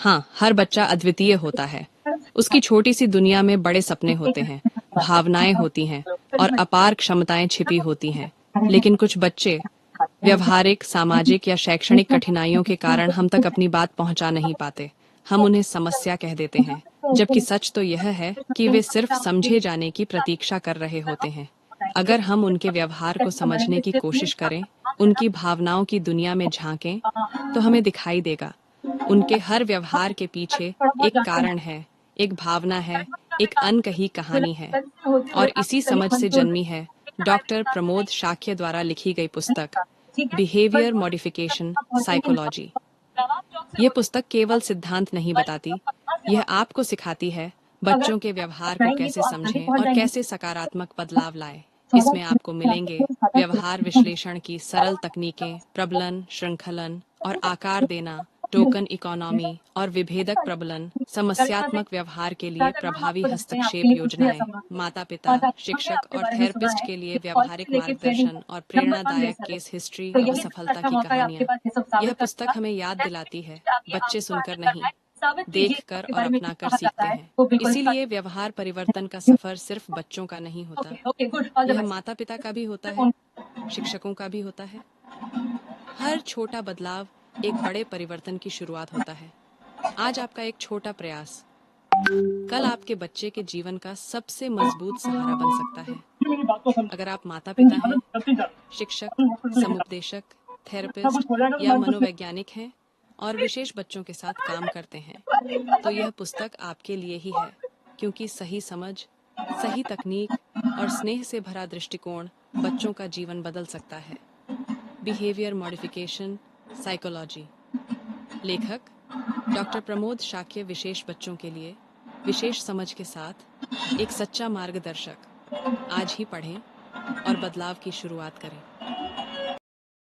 हाँ, हर बच्चा अद्वितीय होता है। उसकी छोटी सी दुनिया में बड़े सपने होते हैं, भावनाएं होती हैं और अपार क्षमताएं छिपी होती हैं। लेकिन कुछ बच्चे व्यवहारिक, सामाजिक या शैक्षणिक कठिनाइयों के कारण हम तक अपनी बात पहुंचा नहीं पाते। हम उन्हें समस्या कह देते हैं, जबकि सच तो यह है कि वे सिर्फ समझे जाने की प्रतीक्षा कर रहे होते हैं। अगर हम उनके व्यवहार को समझने की कोशिश करें, उनकी भावनाओं की दुनिया में झांकें, तो हमें दिखाई देगा उनके हर व्यवहार के पीछे एक कारण है, एक भावना है, एक अनकही कहानी है। और इसी समझ से जन्मी है डॉक्टर प्रमोद शाक्य द्वारा लिखी गई पुस्तक बिहेवियर मॉडिफिकेशन साइकोलॉजी। ये पुस्तक केवल सिद्धांत नहीं बताती, यह आपको सिखाती है बच्चों के व्यवहार को कैसे समझें और कैसे सकारात्मक बदलाव लाएं। इसमें आपको मिलेंगे व्यवहार विश्लेषण की सरल तकनीकें, प्रबलन, श्रृंखलन और आकार देना, टोकन इकोनॉमी और विभेदक प्रबलन, समस्यात्मक व्यवहार के लिए प्रभावी हस्तक्षेप योजनाएं, माता पिता, शिक्षक और थेरेपिस्ट के लिए व्यवहारिक मार्गदर्शन और प्रेरणादायक केस हिस्ट्री और सफलता की कहानियां। यह पुस्तक हमें याद दिलाती है बच्चे सुनकर नहीं, देखकर और अपनाकर सीखते हैं। इसीलिए व्यवहार परिवर्तन का सफर सिर्फ बच्चों का नहीं होता, यह माता पिता का भी होता है, शिक्षकों का भी होता है। हर छोटा बदलाव एक बड़े परिवर्तन की शुरुआत होता है। आज आपका एक छोटा प्रयास कल आपके बच्चे के जीवन का सबसे मजबूत सहारा बन सकता है। अगर आप माता पिता हैं, शिक्षक, समुपदेशक, थेरेपिस्ट या मनोवैज्ञानिक हैं और विशेष बच्चों के साथ काम करते हैं, तो यह पुस्तक आपके लिए ही है, क्योंकि सही समझ, सही तकनीक और स्नेह से भरा दृष्टिकोण बच्चों का जीवन बदल सकता है। Behaviour modification psychology. लेखक डॉक्टर प्रमोद शाक्य, विशेष बच्चों के लिए विशेष समझ के साथ एक सच्चा मार्गदर्शक। आज ही पढ़ें और बदलाव की शुरुआत करें।